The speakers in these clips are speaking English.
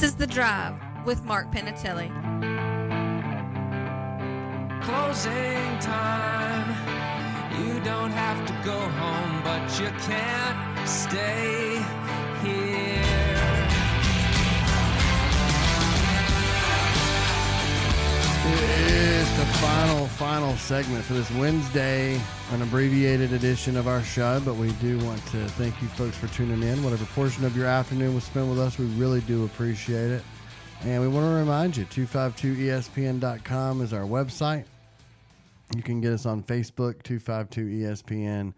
is The Drive with Mark Penatelli. Closing time. You don't have to go home, but you can't stay here. It is the final segment for this Wednesday, an abbreviated edition of our show, but we do want to thank you folks for tuning in. Whatever portion of your afternoon was spent with us, we really do appreciate it. And we want to remind you, 252ESPN.com is our website. You can get us on Facebook, 252ESPN.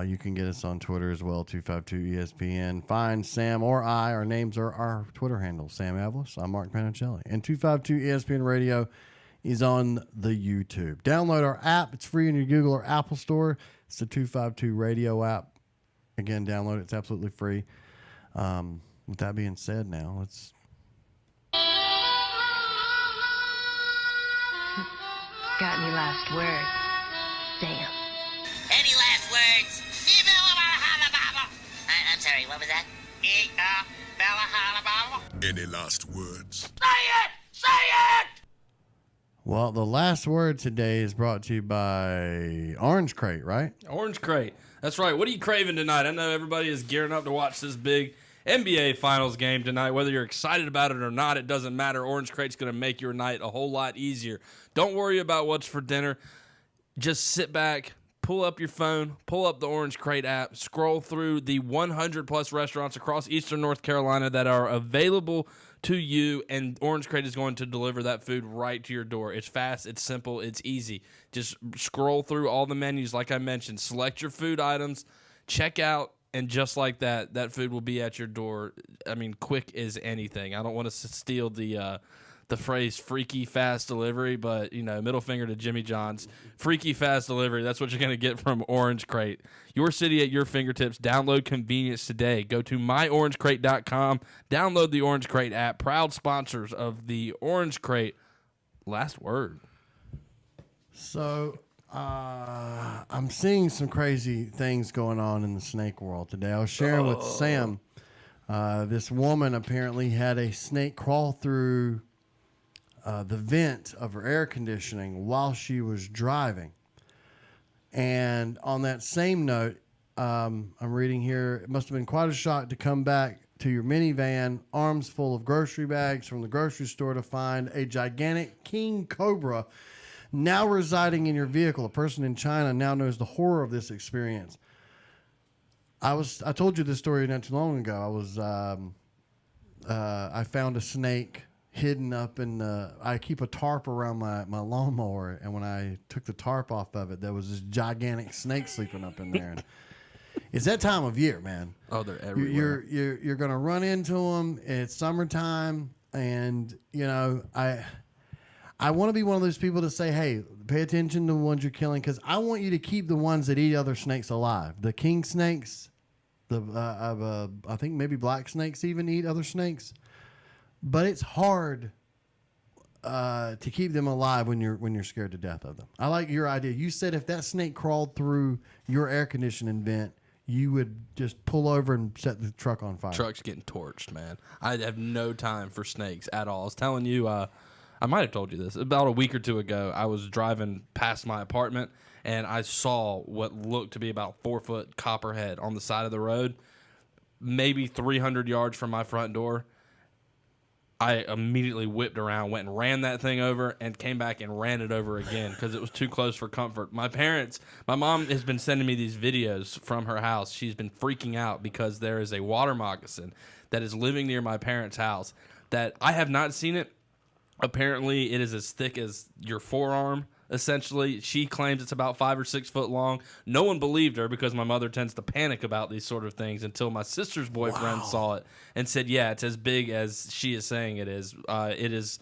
You can get us on Twitter as well, 252ESPN. Find Sam or I. Our names are our Twitter handles. Sam Avalos. I'm Mark Panicelli. And 252ESPN Radio is on the YouTube. Download our app. It's free in your Google or Apple store. It's the 252 Radio app. Again, download it. It's absolutely free. With that being said, now let's... Got any last word? Sam. Any last words? I'm sorry, what was that? Any last words? Say it! Say it! Well, the last word today is brought to you by Orange Crate, right? Orange Crate. That's right. What are you craving tonight? I know everybody is gearing up to watch this big NBA Finals game tonight. Whether you're excited about it or not, it doesn't matter. Orange Crate's going to make your night a whole lot easier. Don't worry about what's for dinner. Just sit back, pull up your phone, pull up the Orange Crate app, scroll through the 100-plus restaurants across eastern North Carolina that are available to you, and Orange Crate is going to deliver that food right to your door. It's fast, it's simple, it's easy. Just scroll through all the menus like I mentioned. Select your food items, check out, and just like that, that food will be at your door. I mean, quick as anything. I don't want to steal the phrase freaky fast delivery, but, you know, middle finger to Jimmy John's. Freaky fast delivery, that's what you're going to get from Orange Crate. Your city at your fingertips. Download convenience today. Go to myorangecrate.com. Download the Orange Crate app. Proud sponsors of the Orange Crate. Last word. So, I'm seeing some crazy things going on in the snake world today. I was sharing with Sam. This woman apparently had a snake crawl through the vent of her air conditioning while she was driving. And on that same note, I'm reading here, it must have been quite a shock to come back to your minivan, arms full of grocery bags from the grocery store, to find a gigantic king cobra now residing in your vehicle. A person in China now knows the horror of this experience. I told you this story not too long ago. I found a snake hidden up in I keep a tarp around my lawnmower, and when I took the tarp off of it, there was this gigantic snake sleeping up in there. And it's that time of year, man. Oh, they're everywhere. You're gonna run into them. It's summertime, and you know I want to be one of those people to say, hey, pay attention to the ones you're killing, because I want you to keep the ones that eat other snakes alive. The king snakes, I think maybe black snakes even eat other snakes. But it's hard to keep them alive when you're scared to death of them. I like your idea. You said if that snake crawled through your air conditioning vent, you would just pull over and set the truck on fire. Truck's getting torched, man. I have no time for snakes at all. I was telling you, I might have told you this. About a week or two ago, I was driving past my apartment, and I saw what looked to be about 4-foot copperhead on the side of the road, maybe 300 yards from my front door. I immediately whipped around, went and ran that thing over, and came back and ran it over again because it was too close for comfort. My mom has been sending me these videos from her house. She's been freaking out because there is a water moccasin that is living near my parents' house that I have not seen it. Apparently, it is as thick as your forearm. Essentially, she claims it's about 5 or 6 foot long. No one believed her because my mother tends to panic about these sort of things until my sister's boyfriend saw it and said, yeah, it's as big as she is saying it is. It is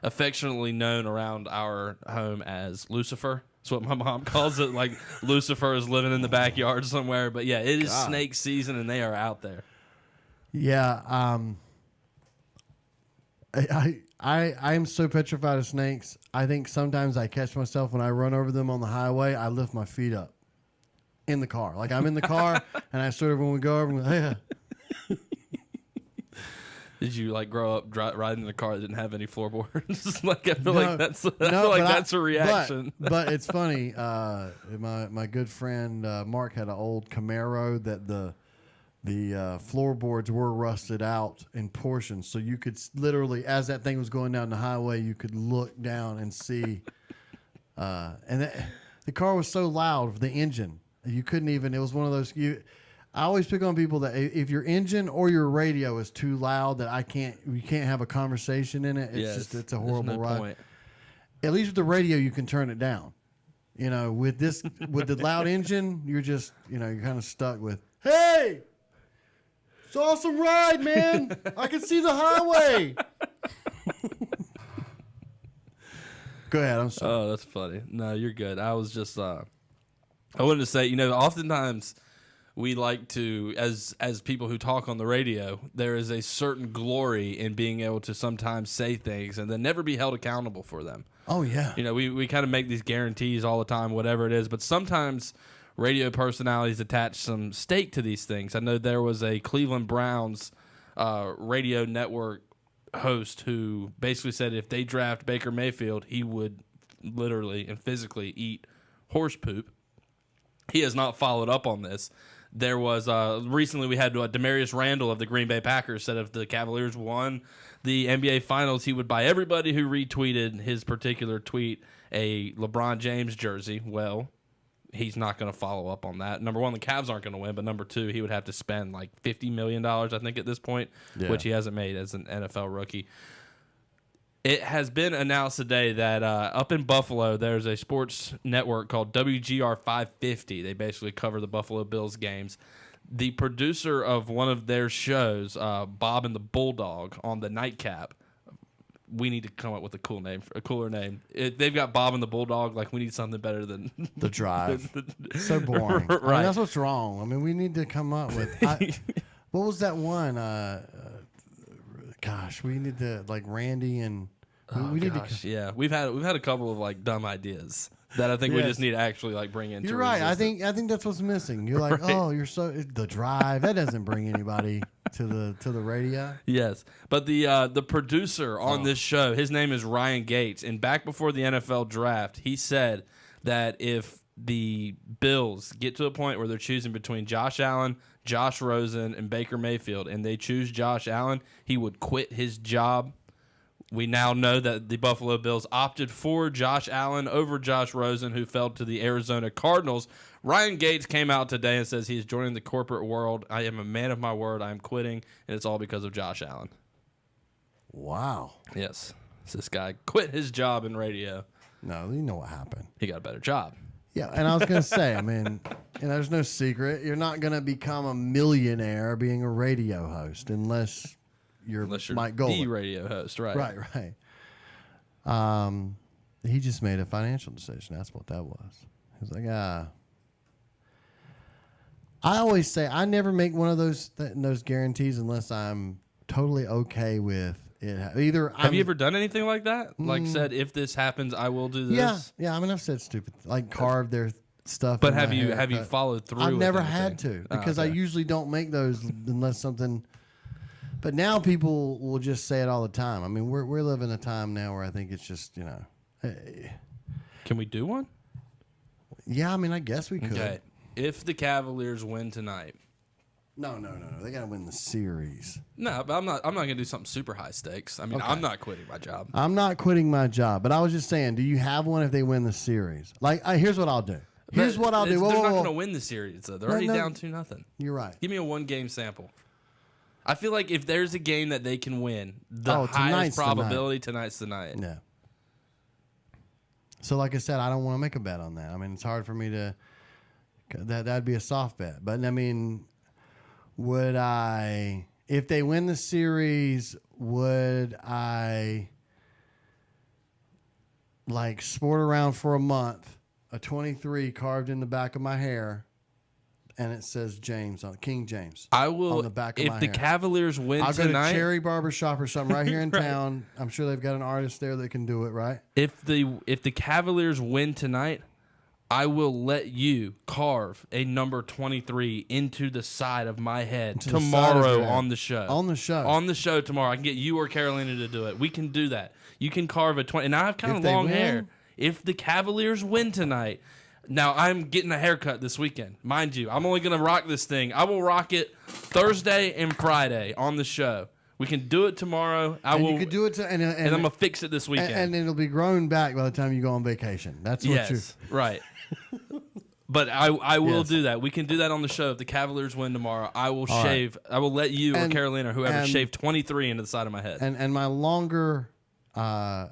affectionately known around our home as Lucifer. That's what my mom calls it. Like Lucifer is living in the backyard somewhere. But yeah, it is snake season and they are out there. Yeah. I am so petrified of snakes. I think sometimes I catch myself when I run over them on the highway, I lift my feet up in the car. Like I'm in the car and I sort of, when we go over, I'm like, yeah. Did you like grow up riding in a car that didn't have any floorboards? Like I feel No, like that's no, that's a reaction. But it's funny. My good friend Mark had an old Camaro that the floorboards were rusted out in portions, so you could literally, as that thing was going down the highway, you could look down and see. The car was so loud, the engine, you couldn't even. It was one of those. I always pick on people that if your engine or your radio is too loud, that you can't have a conversation in it. It's a horrible ride. Point. At least with the radio, you can turn it down. With the loud engine, you're just, you're kind of stuck with, hey, it's an awesome ride, man. I can see the highway. Go ahead. I'm sorry. Oh, that's funny. No, you're good. I was just, I wanted to say, oftentimes we like to, as people who talk on the radio, there is a certain glory in being able to sometimes say things and then never be held accountable for them. Oh, yeah. We kind of make these guarantees all the time, whatever it is, but sometimes radio personalities attach some stake to these things. I know there was a Cleveland Browns radio network host who basically said if they draft Baker Mayfield, he would literally and physically eat horse poop. He has not followed up on this. There was recently we had Demarius Randall of the Green Bay Packers said if the Cavaliers won the NBA Finals, he would buy everybody who retweeted his particular tweet a LeBron James jersey. Well, he's not going to follow up on that. Number one, the Cavs aren't going to win, but number two, he would have to spend like $50 million, I think, at this point, which he hasn't made as an NFL rookie. It has been announced today that up in Buffalo, there's a sports network called WGR 550. They basically cover the Buffalo Bills games. The producer of one of their shows, Bob and the Bulldog, on the Nightcap, we need to come up with a cooler name. They've got Bob and the Bulldog. Like, we need something better than The Drive. So boring. Right. I mean, that's what's wrong. I mean, we need to come up with. What was that one? Gosh, we need to like Randy and. We need to. Yeah, we've had a couple of like dumb ideas that I think we just need to actually like bring into. You're right. Resistance. I think that's what's missing. You're like, oh, you're so The Drive. That doesn't bring anybody to the radio. Yes, but the producer on this show, his name is Ryan Gates, and back before the NFL draft, he said that if the Bills get to a point where they're choosing between Josh Allen, Josh Rosen, and Baker Mayfield, and they choose Josh Allen, he would quit his job. We now know that the Buffalo Bills opted for Josh Allen over Josh Rosen, who fell to the Arizona Cardinals. Ryan Gates came out today and says he's joining the corporate world. I am a man of my word. I am quitting, and it's all because of Josh Allen. Wow. Yes. This guy quit his job in radio. No, you know what happened. He got a better job. Yeah, and I was going to say, I mean, there's no secret. You're not going to become a millionaire being a radio host unless you're Mike Goldman. The radio host, right? Right. He just made a financial decision. That's what that was. He was like, I always say I never make one of those guarantees unless I'm totally okay with it. Have you ever done anything like that? Like said, if this happens, I will do this. Yeah. I mean, I've said stupid, like carve their stuff. But have you followed through? I've with never anything? had to because I okay. usually don't make those unless something. But now people will just say it all the time. I mean, we're living a time now where I think it's just, Can we do one? Yeah, I mean, I guess we could. Okay. If the Cavaliers win tonight. No. They got to win the series. No, but I'm not going to do something super high stakes. I mean, Okay. I'm not quitting my job. I'm not quitting my job, but I was just saying, do you have one if they win the series? Like, here's what I'll do. Here's what I'll do. They're not going to win the series, though. They're already down 2-0. You're right. Give me a 1-game sample. I feel like if there's a game that they can win, the highest tonight's probability tonight's the night. Yeah. So, like I said, I don't want to make a bet on that. I mean, it's hard for me to. That'd be a soft bet. But I mean, would I? If they win the series, would I? Like sport around for a month, a 23 carved in the back of my hair. And it says James on King James. I will. On the back of if my the hair. Cavaliers win I'll tonight, go to Cherry Barber Shop or something right here in town. I'm sure they've got an artist there that can do it, right? if the Cavaliers win tonight, I will let you carve a number 23 into the side of my head To the side of tomorrow your head. on the show. On the show. On the show tomorrow. I can get you or Carolina to do it. We can do that. You can carve a 20. And I have kind If of they long win? hair. If the Cavaliers win tonight, now I'm getting a haircut this weekend. Mind you, I'm only going to rock this thing. I will rock it Thursday and Friday on the show. We can do it tomorrow. You could do it to, and I'm going to fix it this weekend. and it'll be grown back by the time you go on vacation. That's what you. Right. But I will Yes. do that. We can do that on the show. If the Cavaliers win tomorrow, I will All shave. I will let you or And- Carolina or whoever and- shave 23 into the side of my head. And my longer, I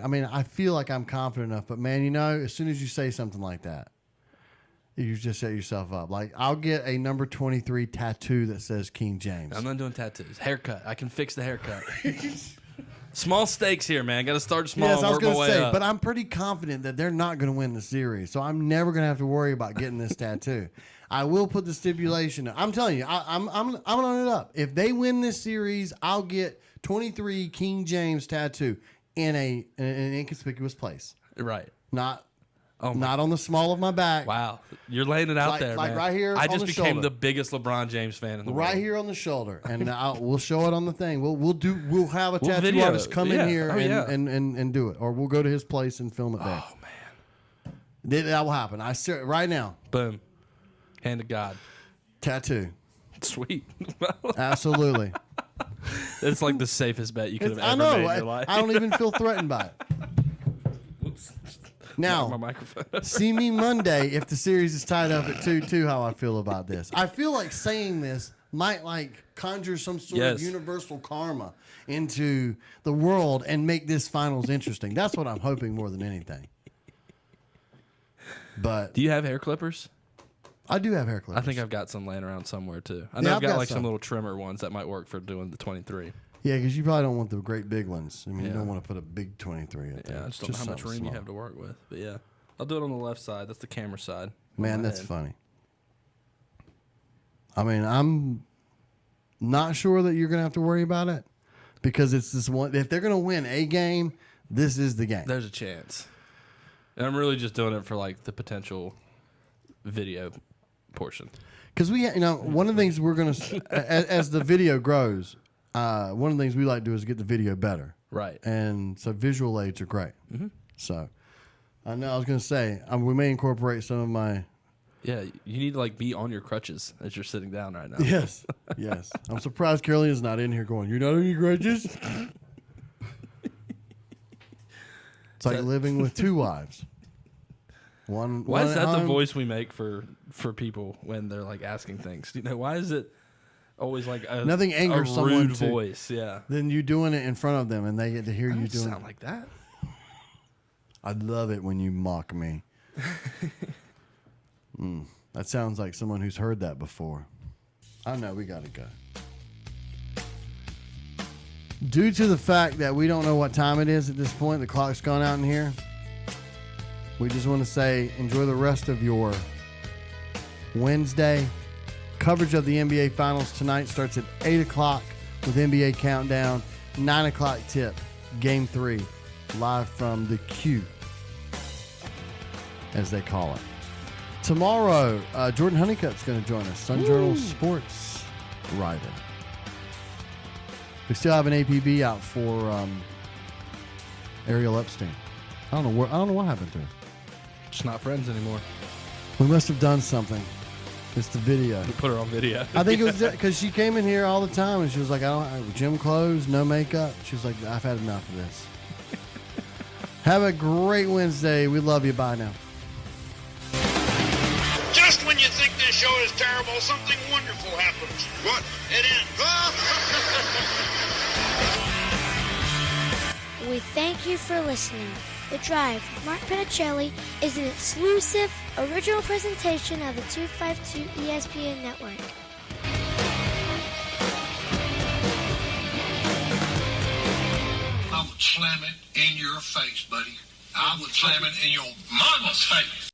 mean, I feel like I'm confident enough, but man, as soon as you say something like that, you just set yourself up. Like, I'll get a number 23 tattoo that says King James. I'm not doing tattoos. Haircut. I can fix the haircut. Small stakes here, man. Got to start small Yes, and I was work my going to way say, up. but I'm pretty confident that they're not going to win the series, so I'm never going to have to worry about getting this tattoo. I will put the stipulation. I'm telling you, I'm on it up. If they win this series, I'll get 23 King James tattoo in an inconspicuous place, Right. not Oh my- not on the small of my back. Wow. You're laying it out Like- there, like man. right here I on just the became shoulder. the biggest LeBron James fan in the Right world. here on the shoulder, and we'll show it on the thing. We'll have a We'll tattoo video artist it. come Yeah. in here Oh, yeah. and do it, or we'll go to his place and film it there. Oh, man. That will happen. Right now. Boom. Hand to God. Tattoo. Sweet. Absolutely. It's like the safest bet you could have I ever know. made in your life. I don't even feel threatened by it. Whoops. Now, My microphone. see me Monday if the series is tied up at 2-2, how I feel about this. I feel like saying this might like conjure some sort of Yes. universal karma into the world and make this finals interesting. That's what I'm hoping more than anything. But Do you have hair clippers? I do have hair clippers. I think I've got some laying around somewhere too. I Yeah, know I've I've got got like some some. little trimmer ones that might work for doing the 23. Yeah, because you probably don't want the great big ones. I mean, you Yeah. don't want to put a big 23 up there. Yeah, I just don't know how much something room you small. have to work with. But yeah, I'll do it on the left side. That's the camera side. Man, On my that's head. funny. I mean, I'm not sure that you're going to have to worry about it because it's this one. If they're going to win a game, this is the game. There's a chance. And I'm really just doing it for like the potential video portion. Because one of the things we're going to, as the video grows, one of the things we like to do is get the video better. Right. And so visual aids are great. Mm-hmm. So I know I was going to say, we may incorporate some of my. Yeah, you need to like be on your crutches as you're sitting down right now. Yes. Yes. I'm surprised Carolina's not in here going, you're not on your grudges? It's like living with two wives. One. Why one is at that the home. voice we make for people when they're like asking things? You know, why is it always like a Nothing angers a someone rude to- voice? Yeah, Then you doing it in front of them, and they get to hear I you don't doing. sound like that. I love it when you mock me. That sounds like someone who's heard that before. I know we gotta go. Due to the fact that we don't know what time it is at this point, the clock's gone out in here. We just want to say enjoy the rest of your Wednesday. Coverage of the NBA Finals tonight starts at 8 o'clock with NBA Countdown. 9 o'clock tip, Game 3, live from the Q, as they call it. Tomorrow, Jordan Honeycutt's going to join us, Sun Journal Sports writer. We still have an APB out for Ariel Epstein. I don't know what happened to him. Just not friends anymore. We must have done something. It's the video. We put her on video. I think it was because she came in here all the time and she was like, gym clothes, no makeup. She was like, I've had enough of this. Have a great Wednesday. We love you. Bye now. Just when you think this show is terrible, something wonderful happens. What? It ends. We thank you for listening. The Drive with Mark Pinicelli is an exclusive, original presentation of the 252 ESPN Network. I would slam it in your face, buddy. I would slam it in your mama's face.